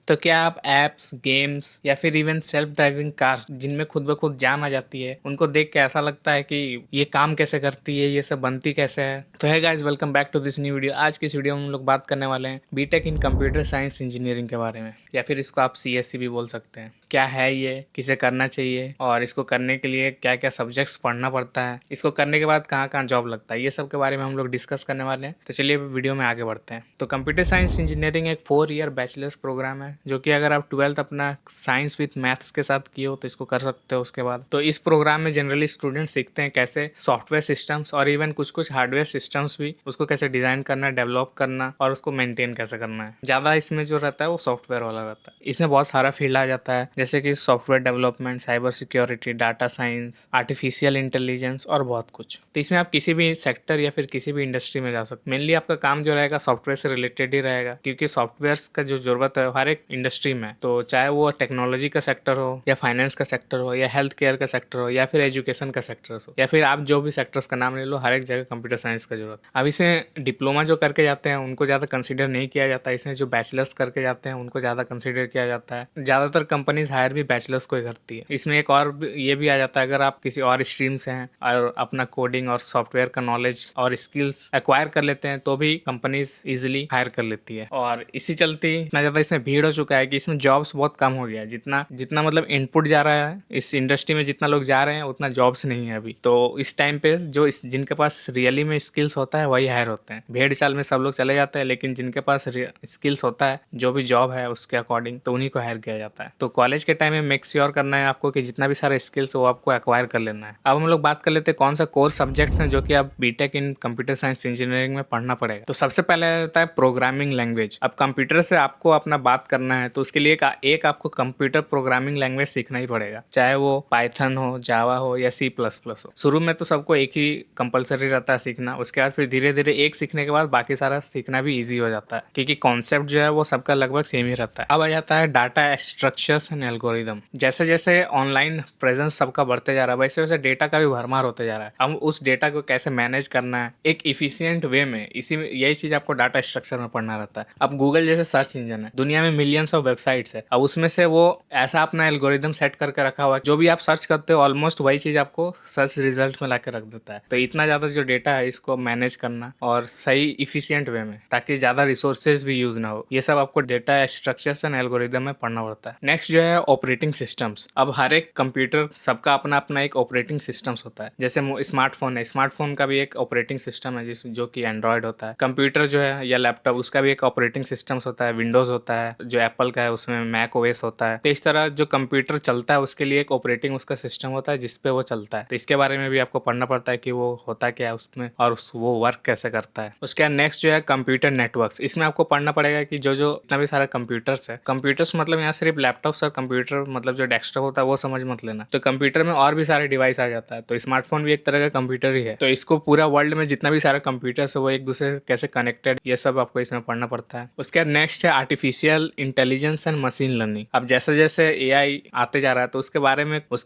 तो क्या आप ऐप्स, गेम्स या फिर इवन सेल्फ ड्राइविंग कार जिनमें खुद ब खुद जान आ जाती है, उनको देख के ऐसा लगता है कि ये काम कैसे करती है, ये सब बनती कैसे है? तो है guys, welcome back to this new video. आज की इस वीडियो में हम लोग बात करने वाले हैं BTech in computer science engineering के बारे में, या फिर इसको आप सीएससी भी बोल सकते हैं। क्या है ये, किसे करना चाहिए और इसको करने के लिए क्या क्या सब्जेक्ट्स पढ़ना पड़ता है, इसको करने के बाद कहाँ कहाँ जॉब लगता है, ये सब के बारे में हम लोग डिस्कस करने वाले हैं। तो चलिए वीडियो में आगे बढ़ते हैं। तो कंप्यूटर साइंस इंजीनियरिंग एक 4 ईयर बैचलर्स प्रोग्राम है, जो कि अगर आप 12th अपना साइंस विथ मैथ्स के साथ किए हो तो इसको कर सकते हो। उसके बाद तो इस प्रोग्राम में जनरली स्टूडेंट सीखते हैं कैसे सॉफ्टवेयर सिस्टम्स और इवन कुछ कुछ हार्डवेयर सिस्टम्स भी, उसको कैसे डिजाइन करना, डेवलप करना और उसको मेंटेन कैसे करना है। ज़्यादा इसमें जो रहता है वो सॉफ्टवेयर वाला रहता है। इसमें बहुत सारा फील्ड आ जाता है, जैसे कि software development, cyber security, data science, artificial intelligence और बहुत कुछ। तो इसमें आप किसी भी सेक्टर या फिर किसी भी इंडस्ट्री में जा सकते। मेनली आपका काम जो रहेगा सॉफ्टवेयर से रिलेटेड ही रहेगा, क्योंकि सॉफ्टवेयर का जो जरूरत है हर एक इंडस्ट्री में, तो चाहे वो टेक्नोलॉजी का सेक्टर हो या फाइनेंस का सेक्टर हो या हेल्थ केयर का सेक्टर हो या फिर एजुकेशन का सेक्टर हो, या फिर आप जो भी सेक्टर्स का नाम ले लो, हर एक जगह कंप्यूटर साइंस का जरूरत। अब इसमें डिप्लोमा जो करके जाते हैं उनको ज़्यादा कंसिडर नहीं किया जाता, इसमें जो बैचलर्स करके जाते हैं उनको ज़्यादा कंसिडर किया जाता है। ज़्यादातर कंपनीज हायर भी बैचलर्स को ही करती है। इसमें एक और ये भी आ जाता है, अगर आप किसी और स्ट्रीम से हैं और अपना कोडिंग और सॉफ्टवेयर का नॉलेज और स्किल्स एक्वायर कर लेते हैं तो भी कंपनीज इजिली हायर कर लेती है। और इसी चलते इतना ज़्यादा इसमें भीड़ हो चुका है कि इसमें जॉब्स बहुत कम हो गया है। जितना जितना मतलब इनपुट जा रहा है इस इंडस्ट्री में, जितना लोग जा रहे हैं उतना जॉब्स नहीं है अभी। तो इस टाइम पे जो जिनके पास रियली में स्किल्स होता है वही हायर होते हैं। भेड़ चाल में सब लोग चले जाते हैं, लेकिन जिनके पास स्किल्स होता है, जो भी जॉब है उसके अकॉर्डिंग, तो उन्हीं को हायर किया जाता है। तो कॉलेज के टाइम में मेक श्योर करना है आपको कि जितना भी सारा स्किल्स वो आपको एक्वायर कर लेना है। अब हम लोग बात कर लेते हैं कौन सा कोर सब्जेक्ट्स हैं जो कि आप BTech in computer science engineering में पढ़ना पड़ेगा। तो सबसे पहले रहता है प्रोग्रामिंग लैंग्वेज। अब कंप्यूटर से आपको अपना बात करना है तो उसके लिए एक आपको कंप्यूटर प्रोग्रामिंग लैंग्वेज सीखना ही पड़ेगा, चाहे वो पाइथन हो, जावा हो या C++ हो। शुरू में तो सबको एक ही कंपलसरी रहता है सीखना, उसके बाद फिर धीरे धीरे एक सीखने के बाद बाकी सारा सीखना भी ईजी हो जाता है, क्योंकि कॉन्सेप्ट जो है वो सबका लगभग सेम ही रहता है। अब आ जाता है डाटा स्ट्रक्चर्स एंड एल्गोरिदम। जैसे जैसे ऑनलाइन प्रेजेंस सबका बढ़ते जा रहा है, वैसे वैसे डेटा का भी भरमार होते जा रहा है। अब उस डेटा को कैसे मैनेज करना है एक इफिशियंट वे में, इसी में यही चीज आपको डाटा स्ट्रक्चर में पढ़ना रहता है। अब गूगल जैसे सर्च इंजन है, दुनिया में मिलियंस ऑफ वेबसाइट्स है। अब उसमें से वो ऐसा अपना एल्गोरिदम सेट करके रखा हुआ है, जो भी आप सर्च करते हो ऑलमोस्ट वही चीज आपको सर्च रिजल्ट में लाके रख देता है। तो इतना ज्यादा जो डेटा है इसको मैनेज करना और सही इफिशियंट वे में, ताकि ज्यादा रिसोर्सेज भी यूज ना हो, ये सब आपको डेटा स्ट्रक्चर्स एंड एल्गोरिदम में पढ़ना पड़ता है। नेक्स्ट जो है ऑपरेटिंग सिस्टम्स। अब हर एक कंप्यूटर सबका अपना अपना एक ऑपरेटिंग सिस्टम्स होता है। जैसे स्मार्टफोन है, स्मार्टफोन का भी एक ऑपरेटिंग सिस्टम है जो कि एंड्रॉयड होता है। कंप्यूटर जो है या लैपटॉप, उसका भी एक ऑपरेटिंग सिस्टम्स होता है, विंडोज होता है। जो एप्पल का है उसमें मैक ओएस होता है। तो इस तरह जो कंप्यूटर चलता है उसके लिए एक ऑपरेटिंग उसका सिस्टम होता है जिसपे वो चलता है। तो इसके बारे में भी आपको पढ़ना पड़ता है कि वो होता क्या है उसमें और वो वर्क कैसे करता है। उसके बाद नेक्स्ट जो है कंप्यूटर नेटवर्क्स। इसमें आपको पढ़ना पड़ेगा कि जो जो इतना भी सारा कंप्यूटर्स है, कंप्यूटर्स मतलब यहाँ सिर्फ लैपटॉप्स और कंप्यूटर मतलब जो डेस्कटॉप होता है वो समझ मत लेना। तो कंप्यूटर में और भी सारे डिवाइस आ जाता है, तो स्मार्टफोन भी एक तरह का कंप्यूटर ही है। तो इसको पूरा वर्ल्ड में जितना भी सारा कंप्यूटर्स है वो एक दूसरे से कैसे कनेक्टेड, ये सब आपको इसमें पढ़ना पड़ता है। उसके बाद नेक्स्ट है artificial intelligence and machine learning. अब जैसे जैसे एआई आते जा रहा है तो उसके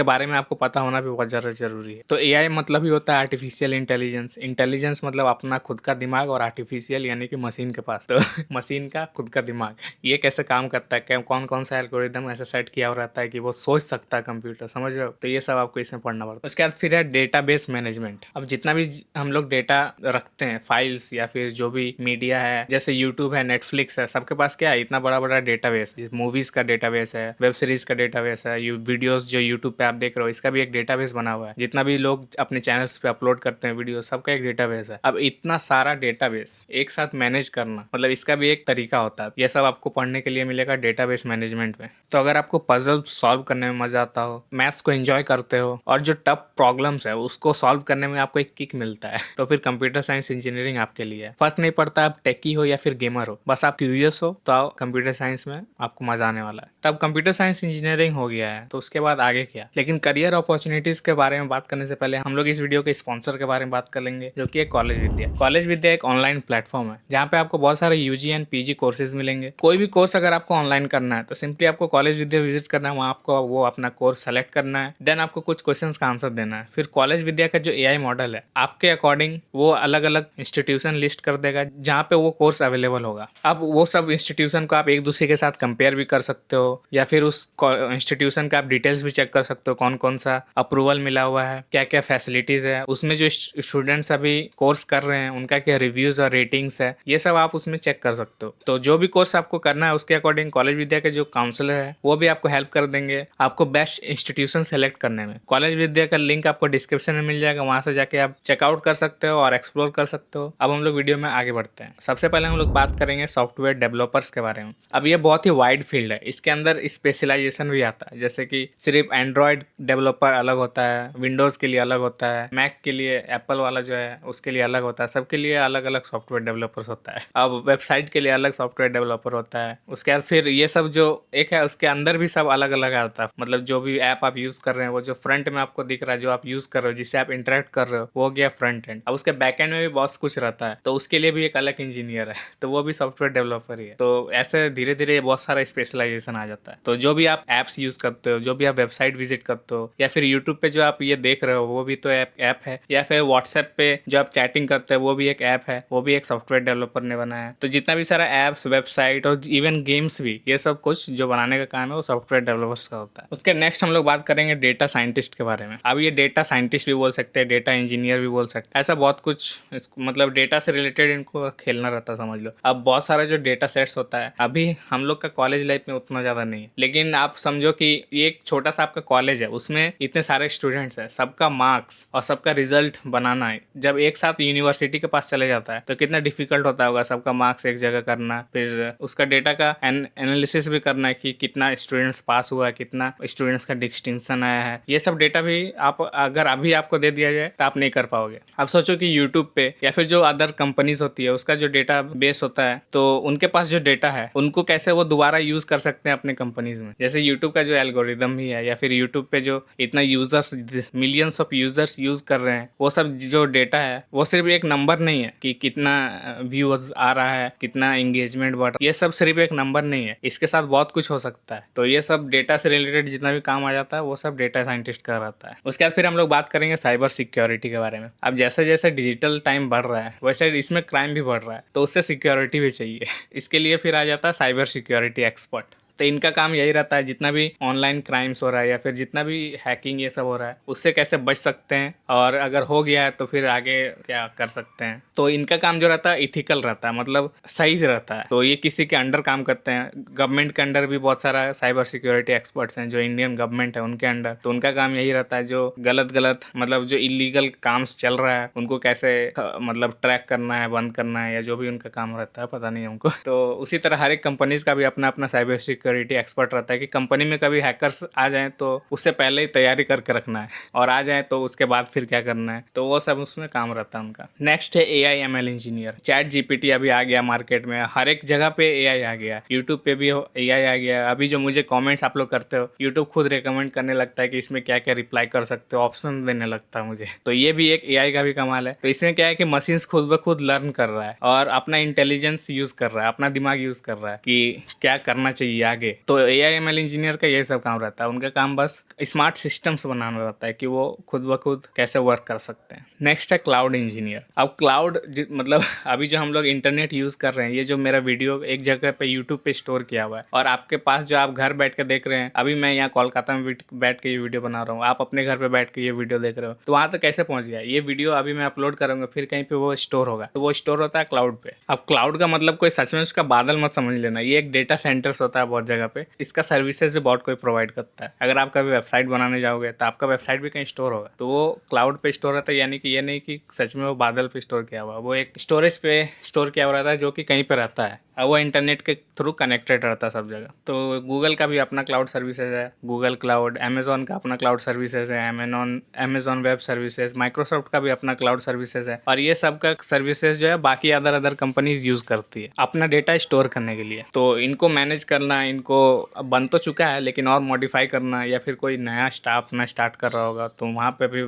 बारे में आपको पता होना भी बहुत ज्यादा जरूरी है। तो एआई मतलब ही होता है आर्टिफिशियल इंटेलिजेंस। इंटेलिजेंस मतलब अपना खुद का दिमाग, और आर्टिफिशियल यानी कि मशीन के पास। तो मशीन का खुद का दिमाग, ये कैसे काम करता है, कौन कौन सा एल्गोरिदम ऐसे सेट किया हुआ रहता है कि वो सोच सकता है कंप्यूटर, समझ रहे हो? तो ये सब आपको इसमें पढ़ना पड़ता है। उसके बाद फिर है डेटाबेस मैनेजमेंट। अब जितना भी हम लोग डेटा रखते हैं, फाइल्स या फिर जो भी मीडिया है, जैसे यूट्यूब है, नेटफ्लिक्स है, सबके पास क्या है, इतना बड़ा बड़ा डेटाबेस। मूवीज का डेटाबेस है, वेब सीरीज का डेटाबेस है, वीडियोस जो यूट्यूब पे आप देख रहे हो इसका भी एक डेटाबेस बना हुआ है। जितना भी लोग अपने चैनल्स पे अपलोड करते हैं वीडियो, सबका एक डेटाबेस है। अब इतना सारा डेटाबेस एक साथ मैनेज करना, मतलब इसका भी एक तरीका होता है। यह सब आपको पढ़ने के लिए मिलेगा डेटाबेस मैनेजमेंट में। तो अगर आपको पजल सॉल्व करने में मजा आता हो, मैथ्स को एंजॉय करते हो और जो टफ प्रॉब्लम्स है उसको सॉल्व करने में आपको एक किक मिलता है, तो फिर कंप्यूटर साइंस इंजीनियरिंग आपके लिए है। फर्क नहीं पड़ता आप टेकी हो या फिर गेमर हो, बस आप क्यूरियस हो तो कंप्यूटर साइंस में आपको मजा आने वाला है। तब कंप्यूटर साइंस इंजीनियरिंग हो गया है तो उसके बाद आगे क्या। लेकिन करियर अपॉर्चुनिटीज के बारे में बात करने से पहले हम लोग इस वीडियो के स्पॉन्सर के बारे में बात कर लेंगे, जो कि है कॉलेज विद्या। कॉलेज विद्या एक ऑनलाइन प्लेटफॉर्म है जहाँ पे आपको बहुत सारे यूजी एंड पीजी कोर्सेज मिलेंगे। कोई भी कोर्स अगर आपको ऑनलाइन करना है तो सिंपली आपको कॉलेज विद्या विजिट करना है, वहाँ आपको वो अपना कोर्स सेलेक्ट करना है, देन आपको कुछ क्वेश्चंस का आंसर देना है। फिर कॉलेज विद्या का जो एआई मॉडल है आपके अकॉर्डिंग वो अलग अलग इंस्टीट्यूशन लिस्ट कर देगा जहाँ पे वो कोर्स अवेलेबल होगा। अब वो सब इंस्टीट्यूशन को आप एक दूसरे के साथ कंपेयर भी कर सकते हो, या फिर उस इंस्टीट्यूशन का आप डिटेल्स भी चेक कर सकते हो, कौन कौन सा अप्रूवल मिला हुआ है, क्या क्या फैसिलिटीज है उसमें, जो स्टूडेंट्स अभी कोर्स कर रहे हैं उनका क्या रिव्यूज और रेटिंग्स है, ये सब आप उसमें चेक कर सकते हो। तो जो भी कोर्स आपको करना है उसके अकॉर्डिंग कॉलेज विद्या के जो काउंसलर है वो भी आपको हेल्प कर देंगे आपको बेस्ट इंस्टीट्यूशन सेलेक्ट करने में। कॉलेज विद्या का लिंक आपको डिस्क्रिप्शन में मिल जाएगा, वहां से जाके आप चेकआउट कर सकते हो और एक्सप्लोर कर सकते हो। अब हम लोग वीडियो में आगे बढ़ते हैं। सबसे पहले हम लोग बात करेंगे सॉफ्टवेयर डेवलपर्स के बारे में। अब ये बहुत ही वाइड फील्ड है, इसके अंदर स्पेशलाइजेशन भी आता है, जैसे कि सिर्फ एंड्रॉयड डेवलपर अलग होता है, विंडोज के लिए अलग होता है, मैक के लिए एप्पल वाला जो है उसके लिए अलग होता है, सबके लिए अलग अलग सॉफ्टवेयर डेवलपर्स होता है। अब वेबसाइट के लिए अलग सॉफ्टवेयर डेवलपर होता है, उसके बाद फिर ये सब जो एक है उसके अंदर भी सब अलग अलग आता है। मतलब जो भी ऐप आप यूज कर रहे हैं, वो जो फ्रंट में आपको दिख रहा है, जो आप यूज कर रहे हो, जिससे आप इंटरेक्ट कर रहे हो, वो हो गया फ्रंट एंड। अब उसके बैक एंड में भी बहुत कुछ रहता है, तो उसके लिए भी एक अलग इंजीनियर है, तो वो भी सॉफ्टवेयर डेवलपर ही है। तो ऐसे धीरे धीरे बहुत सारा स्पेशलाइजेशन आ जाता है। तो जो भी आप एप्स यूज करते हो, जो भी आप वेबसाइट विजिट करते हो, या फिर यूट्यूब पे जो आप ये देख रहे हो वो भी तो ऐप है, या फिर व्हाट्सएप पे जो आप चैटिंग करते हो वो भी एक ऐप है, वो भी एक सॉफ्टवेयर डेवलपर ने बनाया है। तो जितना भी सारा ऐप्स, वेबसाइट और इवन गेम्स भी, ये सब कुछ जो बनाने का काम है वो सॉफ्टवेयर डेवलपर्स का होता है। उसके नेक्स्ट हम लोग बात करेंगे डेटा साइंटिस्ट के बारे में। अब ये डेटा साइंटिस्ट भी बोल सकते हैं, डेटा इंजीनियर भी बोल सकते हैं, ऐसा बहुत कुछ मतलब डेटा से रिलेटेड इनको खेलना रहता है, समझ लो। अब बहुत सारा जो डेटा सेट्स होता है, अभी हम लोग का कॉलेज लाइफ में उतना ज़्यादा नहीं है, लेकिन आप समझो कि ये एक छोटा सा आपका कॉलेज है, उसमें इतने सारे स्टूडेंट्स हैं, सबका मार्क्स और सबका रिजल्ट बनाना है जब एक साथ यूनिवर्सिटी के पास चले जाता है तो कितना डिफिकल्ट होता होगा सबका मार्क्स एक जगह करना, फिर उसका डेटा का एनालिसिस भी करना है कि कितना स्टूडेंट्स पास हुआ है, कितना स्टूडेंट्स का डिस्टिंक्शन आया है। ये सब डेटा भी आप अगर अभी आपको दे दिया जाए तो आप नहीं कर पाओगे। आप सोचो कि यूट्यूब पे या फिर जो अदर कंपनीज होती है उसका जो डेटा बेस होता है, तो उनके पास जो डेटा है उनको कैसे वो दोबारा यूज कर सकते हैं अपने कंपनीज में। जैसे यूट्यूब का जो एल्गोरिदम भी है, या फिर यूट्यूब पे जो इतना users, millions of users use कर रहे हैं, वो सब जो डेटा है वो सिर्फ एक नंबर नहीं है कि कितना व्यूअर्स आ रहा है, कितना एंगेजमेंट बढ़ रहा है, ये सब सिर्फ एक नंबर नहीं है, इसके साथ बहुत कुछ हो सकता है। तो ये सब डेटा से रिलेटेड जितना भी काम आ जाता है वो सब डेटा साइंटिस्ट का रहता है। उसके बाद फिर हम लोग बात करेंगे साइबर सिक्योरिटी के बारे में। अब जैसे जैसे डिजिटल टाइम बढ़ रहा है वैसे इसमें क्राइम भी बढ़ रहा है, तो उससे सिक्योरिटी भी चाहिए। इसके लिए फिर आ जाता है साइबर सिक्योरिटी एक्सपर्ट। तो इनका काम यही रहता है, जितना भी ऑनलाइन क्राइम्स हो रहा है या फिर जितना भी हैकिंग ये सब हो रहा है उससे कैसे बच सकते हैं, और अगर हो गया है तो फिर आगे क्या कर सकते हैं। तो इनका काम जो रहता है इथिकल रहता है, मतलब सही रहता है। तो ये किसी के अंडर काम करते हैं, गवर्नमेंट के अंडर भी बहुत सारा साइबर सिक्योरिटी एक्सपर्ट्स हैं जो इंडियन गवर्नमेंट है उनके अंडर। तो उनका काम यही रहता है, जो गलत मतलब जो इलीगल काम्स चल रहा है उनको कैसे मतलब ट्रैक करना है, बंद करना है, या जो भी उनका काम रहता है पता नहीं हमको। तो उसी तरह हर एक कंपनीज का भी अपना अपना साइबर सिक्योरिटी एक्सपर्ट रहता है कि कंपनी में कभी हैकर्स आ जाएं तो उससे पहले ही तैयारी करके रखना है, और आ जाएं तो उसके बाद फिर क्या करना है, तो वो सब उसमें काम रहता है उनका। नेक्स्ट है AI/ML इंजीनियर। चैट जीपीटी अभी आ गया मार्केट में, हर एक जगह पे AI आ गया, यूट्यूब पे भी AI आ गया। अभी जो मुझे कॉमेंट्स आप लोग करते हो, यूट्यूब खुद रिकमेंड करने लगता है कि इसमें क्या क्या रिप्लाई कर सकते हो, ऑप्शन देने लगता है मुझे। तो ये भी एक AI का भी कमाल है। तो इसमें क्या है कि मशीन्स खुद ब खुद लर्न कर रहा है और अपना इंटेलिजेंस यूज कर रहा है, अपना दिमाग यूज कर रहा है कि क्या करना चाहिए आगे। तो AI/ML इंजीनियर का यही सब काम रहता है, उनका काम बस स्मार्ट सिस्टम्स बनाना रहता है कि वो खुद ब खुद कैसे वर्क कर सकते हैं। नेक्स्ट है क्लाउड इंजीनियर। अब क्लाउड मतलब अभी जो हम लोग इंटरनेट यूज कर रहे हैं, ये जो मेरा वीडियो एक जगह पे यूट्यूब पे स्टोर किया हुआ है और आपके पास जो आप घर बैठ के देख रहे हैं, अभी मैं यहाँ कोलकाता में बैठ के ये वीडियो बना रहा हूँ, आप अपने घर पे बैठ के ये वीडियो देख रहे हो, तो वहाँ तक कैसे पहुँच गया ये वीडियो। अभी मैं अपलोड करूँगा, फिर कहीं पे वो स्टोर होगा, तो वो स्टोर होता है क्लाउड पे। अब क्लाउड का मतलब कोई सच में उसका बादल मत समझ लेना, ये एक डेटा सेंटर्स होता है बहुत जगह पे, इसका सर्विसेज भी बहुत कोई प्रोवाइड करता है। अगर आप कभी वेबसाइट बनाने जाओगे तो आपका वेबसाइट भी कहीं स्टोर होगा, तो वो क्लाउड पे स्टोर रहता है, यानी कि ये नहीं कि सच में वो बादल पे स्टोर किया हुआ, वो एक स्टोरेज पे स्टोर किया हुआ रहता है जो कि कहीं पे रहता है, और वो इंटरनेट के थ्रू कनेक्टेड रहता है सब जगह। तो गूगल का भी अपना क्लाउड सर्विसेज है, गूगल क्लाउड। अमेजोन का अपना क्लाउड सर्विसेज है, अमेजोन वेब सर्विसेज। माइक्रोसॉफ्ट का भी अपना क्लाउड सर्विसेज है, और ये सब का सर्विसेज जो है बाकी अदर कंपनीज यूज करती है अपना डेटा स्टोर करने के लिए। तो इनको मैनेज करना, जिनको अब बन तो चुका है लेकिन और मॉडिफाई करना, या फिर कोई नया स्टाफ ना स्टार्ट कर रहा होगा तो वहाँ पे भी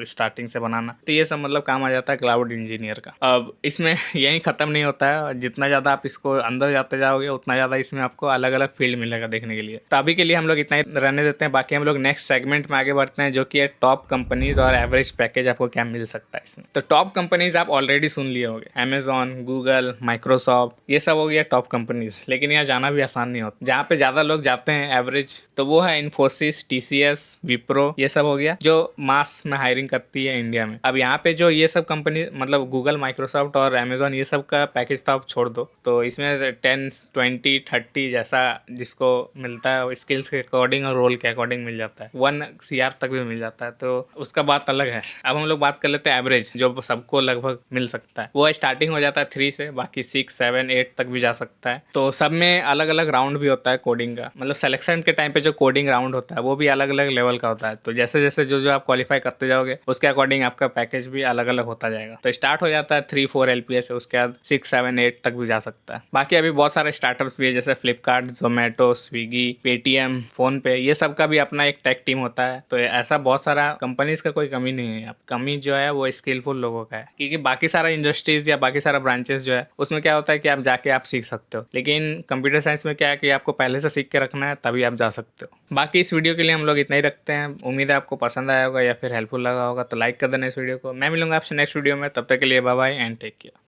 स्टार्टिंग से बनाना, तो ये सब मतलब काम आ जाता है क्लाउड इंजीनियर का। अब इसमें यही ख़त्म नहीं होता है, जितना ज़्यादा आप इसको अंदर जाते जाओगे उतना ज़्यादा इसमें आपको अलग अलग फील्ड मिलेगा देखने के लिए। तो अभी के लिए हम लोग इतना ही रहने देते हैं, बाकी हम लोग नेक्स्ट सेगमेंट में आगे बढ़ते हैं जो कि है टॉप कंपनीज और एवरेज पैकेज आपको क्या मिल सकता है इसमें। तो टॉप कंपनीज आप ऑलरेडी सुन लिए होंगे, अमेजॉन, गूगल, माइक्रोसॉफ्ट, ये सब हो गया टॉप कंपनीज। लेकिन यहाँ जाना भी आसान नहीं होता। जहाँ पे ज़्यादा लोग जाते हैं एवरेज, तो वो है इन्फोसिस, टीसीएस, विप्रो, ये सब हो गया जो मास में हायरिंग करती है इंडिया में। अब यहाँ पे जो ये सब कंपनी मतलब गूगल, माइक्रोसॉफ्ट और अमेजॉन, ये सब का पैकेज तो आप छोड़ दो, तो इसमें 10, 20, 30 जैसा जिसको मिलता है स्किल्स के अकॉर्डिंग और रोल के अकॉर्डिंग मिल जाता है, 1 CR तक भी मिल जाता है, तो उसका बात अलग है। अब हम लोग बात कर लेते हैं एवरेज जो सबको लगभग मिल सकता है। वो स्टार्टिंग हो जाता है 3 से, बाकी 6, 7, 8 तक भी जा सकता है। तो सब में अलग अलग राउंड भी होता है कोडिंग का, मतलब सिलेक्शन के टाइम पे जो कोडिंग राउंड होता है वो भी अलग अलग लेवल का होता है। तो जैसे जैसे जो जो आप क्वालिफाई करते जाओगे उसके अकॉर्डिंग आपका पैकेज भी अलग अलग होता जाएगा। तो स्टार्ट हो जाता है 3, 4 LPS, उसके बाद 6, 7, 8 तक भी जा सकता है। बाकी अभी बहुत सारे स्टार्टअप्स भी है जैसे Flipkart, Zomato, Swiggy, Paytm, phone पे, ये सब का भी अपना एक टेक टीम होता है। तो ऐसा बहुत सारा कंपनीज का कोई कमी नहीं है। अब कमी जो है वो स्किलफुल लोगों का है, क्योंकि बाकी सारा इंडस्ट्रीज या बाकी सारा ब्रांचेस जो है उसमें क्या होता है कि आप जाके आप सीख सकते हो, लेकिन कंप्यूटर साइंस में क्या है कि आपको पहले से सीख के रखना है तभी आप जा सकते हो। बाकी इस वीडियो के लिए हम लोग इतना ही रखते हैं। उम्मीद है आपको पसंद आया होगा या फिर हेल्पफुल लगा होगा, तो लाइक कर देना इस वीडियो को। मैं मिलूंगा आपसे नेक्स्ट वीडियो में, तब तक के लिए bye bye and take care.